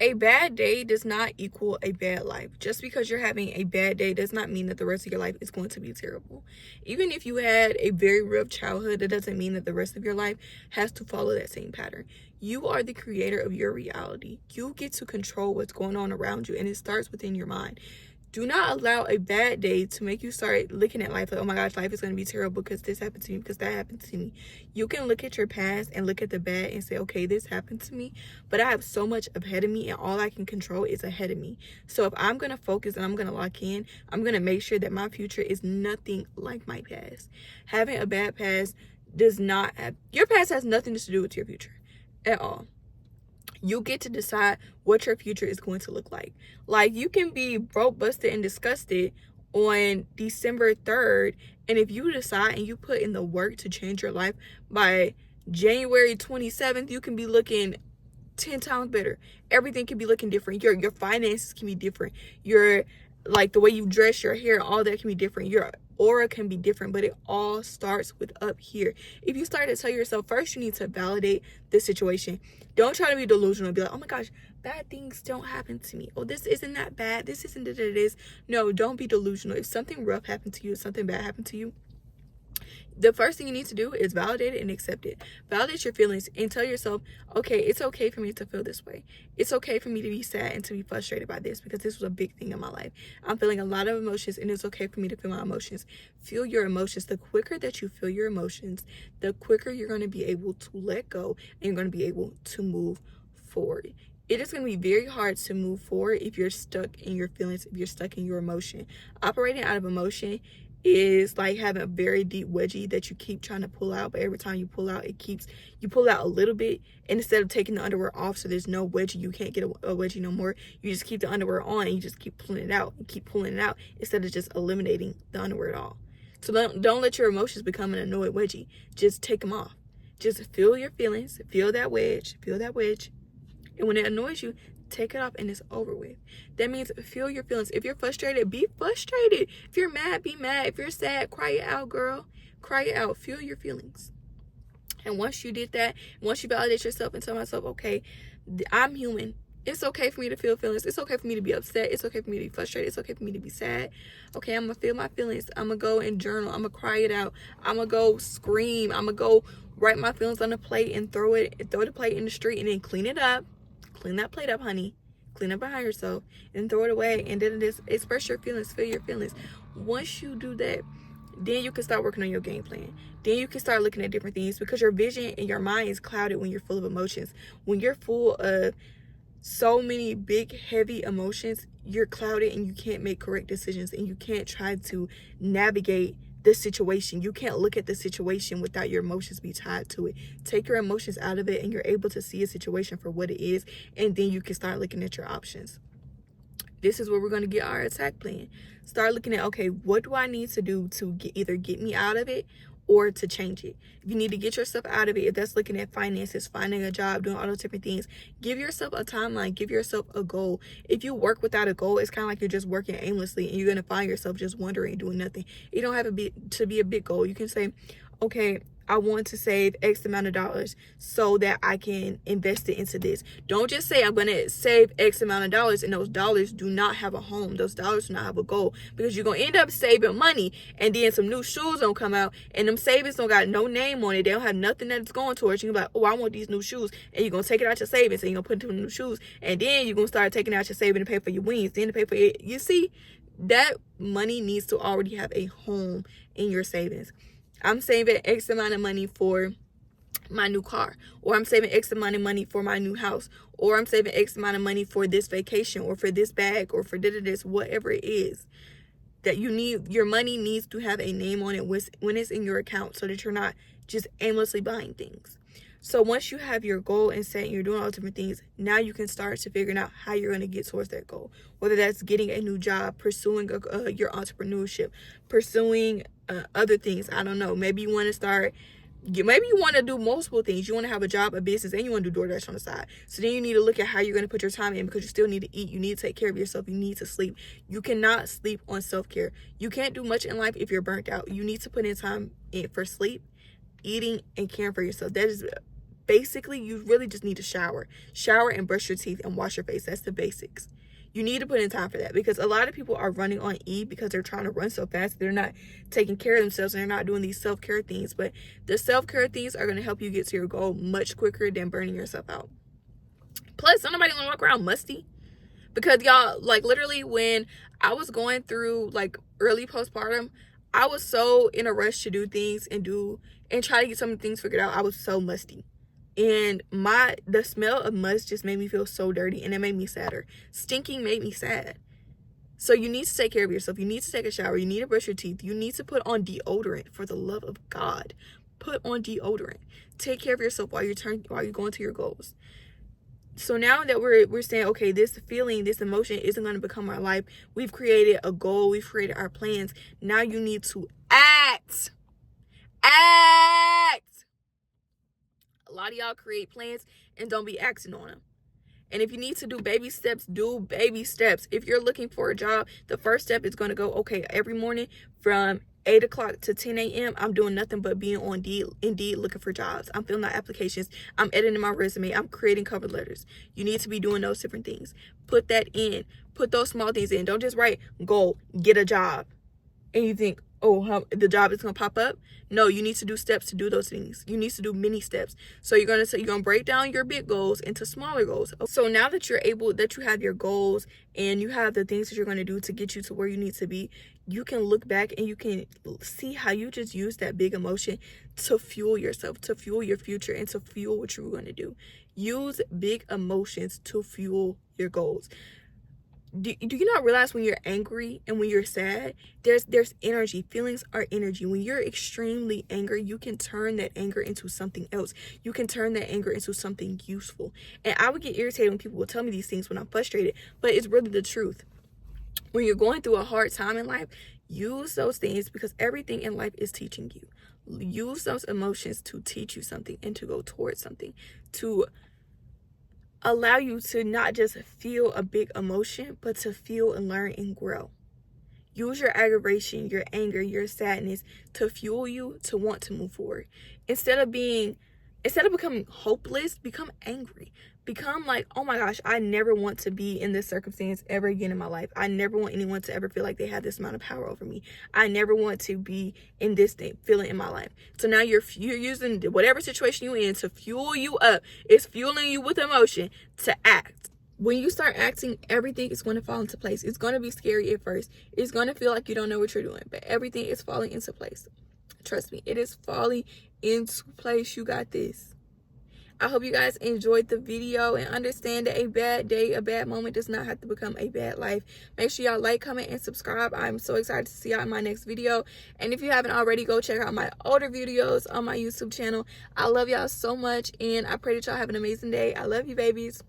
A bad day does not equal a bad life. Just because you're having a bad day does not mean that the rest of your life is going to be terrible. Even if you had a very rough childhood, that doesn't mean that the rest of your life has to follow that same pattern. You are the creator of your reality. You get to control what's going on around you, and it starts within your mind. Do not allow a bad day to make you start looking at life like, oh my gosh, life is going to be terrible because this happened to me, because that happened to me. You can look at your past and look at the bad and say, okay, this happened to me, but I have so much ahead of me and all I can control is ahead of me. So if I'm going to focus and I'm going to lock in, I'm going to make sure that my future is nothing like my past. Having a bad past does not have, your past has nothing to do with your future at all. You get to decide what your future is going to look like. Like, you can be broke, busted, and disgusted on December 3rd, and if you decide and you put in the work to change your life, by January 27th, you can be looking 10 times better. Everything can be looking different. Your finances can be different. Your, like, the way you dress, your hair, all that can be different. Your aura can be different, but it all starts with up here. If you start to tell yourself, first you need to validate the situation. Don't try to be delusional. Be like, oh my gosh, bad things don't happen to me. Oh, this isn't that bad. This isn't that it is. No, don't be delusional. If something rough happened to you, if something bad happened to you, the first thing you need to do is validate it and accept it. Validate your feelings and tell yourself, okay, it's okay for me to feel this way. It's okay for me to be sad and to be frustrated by this, because this was a big thing in my life. I'm feeling a lot of emotions, and it's okay for me to feel my emotions. Feel your emotions. The quicker that you feel your emotions, the quicker you're going to be able to let go, and you're going to be able to move forward. It is going to be very hard to move forward if you're stuck in your feelings, if you're stuck in your emotion. Operating out of emotion is like having a very deep wedgie that you keep trying to pull out, but every time you pull out, you pull out a little bit, and instead of taking the underwear off so there's no wedgie, you can't get a wedgie no more, you just keep the underwear on and you just keep pulling it out and keep pulling it out instead of just eliminating the underwear at all. So don't let your emotions become an annoyed wedgie. Just take them off. Just feel your feelings, feel that wedge, and when it annoys you, take it off and it's over with. That means feel your feelings. If you're frustrated, be frustrated. If you're mad, be mad. If you're sad, cry it out, girl. Cry it out. Feel your feelings. And once you did that, once you validate yourself and tell myself, okay, I'm human. It's okay for me to feel feelings. It's okay for me to be upset. It's okay for me to be frustrated. It's okay for me to be sad. Okay, I'm going to feel my feelings. I'm going to go and journal. I'm going to cry it out. I'm going to go scream. I'm going to go write my feelings on a plate and throw the plate in the street and then clean it up. Clean that plate up, honey. Clean up behind yourself and throw it away. And then just express your feelings, feel your feelings. Once you do that, then you can start working on your game plan. Then you can start looking at different things, because your vision and your mind is clouded when you're full of emotions. When you're full of so many big, heavy emotions, you're clouded and you can't make correct decisions, and you can't try to navigate the situation. You can't look at the situation without your emotions be tied to it. Take your emotions out of it and you're able to see a situation for what it is, and then you can start looking at your options. This is where we're going to get our attack plan. Start looking at, okay, what do I need to do to either get me out of it or to change it? If you need to get yourself out of it, if that's looking at finances, finding a job, doing all those different things, give yourself a timeline, give yourself a goal. If you work without a goal, it's kind of like you're just working aimlessly and you're going to find yourself just wondering and doing nothing. You don't have to be a big goal. You can say, okay, I want to save X amount of dollars so that I can invest it into this. Don't just say I'm going to save X amount of dollars and those dollars do not have a home. Those dollars do not have a goal, because you're going to end up saving money and then some new shoes don't come out and them savings don't got no name on it. They don't have nothing that's going towards you. You're like, oh, I want these new shoes. And you're going to take it out your savings and you're going to put it in new shoes. And then you're going to start taking out your savings to pay for your wings, then to pay for it. You see, that money needs to already have a home in your savings. I'm saving X amount of money for my new car, or I'm saving X amount of money for my new house, or I'm saving X amount of money for this vacation, or for this bag, or for this, whatever it is that you need. Your money needs to have a name on it when it's in your account, so that you're not just aimlessly buying things. So once you have your goal and set, you're doing all different things, now you can start to figuring out how you're going to get towards that goal. Whether that's getting a new job, pursuing your entrepreneurship, pursuing other things. I don't know. Maybe you want to do multiple things. You want to have a job, a business, and you want to do DoorDash on the side. So then you need to look at how you're going to put your time in, because you still need to eat. You need to take care of yourself. You need to sleep. You cannot sleep on self-care. You can't do much in life if you're burnt out. You need to put in time for sleep, eating, and caring for yourself. That is basically, you really just need to shower and brush your teeth and wash your face. That's the basics. You need to put in time for that, because a lot of people are running on E because they're trying to run so fast. They're not taking care of themselves, and they're not doing these self-care things. But the self-care things are going to help you get to your goal much quicker than burning yourself out. Plus, nobody want to walk around musty, because y'all, like, literally when I was going through like early postpartum, I was so in a rush to do things and try to get some things figured out. I was so musty. And the smell of must just made me feel so dirty, and it made me sadder. Stinking made me sad. So you need to take care of yourself. You need to take a shower. You need to brush your teeth. You need to put on deodorant, for the love of God. Put on deodorant. Take care of yourself while you're going to your goals. So now that we're saying, okay, this feeling, this emotion isn't going to become our life. We've created a goal. We've created our plans. Now you need to act. Act. A lot of y'all create plans and don't be acting on them. And if you need to do baby steps, do baby steps. If you're looking for a job, the first step is going to go, okay, every morning from 8 o'clock to 10 a.m., I'm doing nothing but being on Indeed looking for jobs. I'm filling out applications. I'm editing my resume. I'm creating cover letters. You need to be doing those different things. Put that in. Put those small things in. Don't just write, goal, get a job. And you think, oh, how the job is going to pop up? No, you need to do steps to do those things. You need to do mini steps. So you're going to break down your big goals into smaller goals. So now that you have your goals and you have the things that you're going to do to get you to where you need to be, you can look back and you can see how you just use that big emotion to fuel yourself, to fuel your future, and to fuel what you're going to do. Use big emotions to fuel your goals. Do you not realize when you're angry and when you're sad, there's energy. Feelings are energy. When you're extremely angry, you can turn that anger into something else. You can turn that anger into something useful. And I would get irritated when people would tell me these things when I'm frustrated, but it's really the truth. When you're going through a hard time in life, use those things, because everything in life is teaching you. Use those emotions to teach you something and to go towards something, to allow you to not just feel a big emotion, but to feel and learn and grow. Use your aggravation, your anger, your sadness to fuel you to want to move forward. Instead of becoming hopeless, become angry. Become like, oh my gosh, I never want to be in this circumstance ever again in my life. I never want anyone to ever feel like they have this amount of power over me. I never want to be in this feeling in my life. So now you're using whatever situation you're in to fuel you up. It's fueling you with emotion to act. When you start acting, everything is going to fall into place. It's going to be scary at first. It's going to feel like you don't know what you're doing, but everything is falling into place. Trust me, it is falling into place. You got this. I hope you guys enjoyed the video and understand that a bad day, a bad moment does not have to become a bad life. Make sure y'all like, comment, and subscribe. I'm so excited to see y'all in my next video. And if you haven't already, go check out my older videos on my YouTube channel. I love y'all so much, and I pray that y'all have an amazing day. I love you, babies.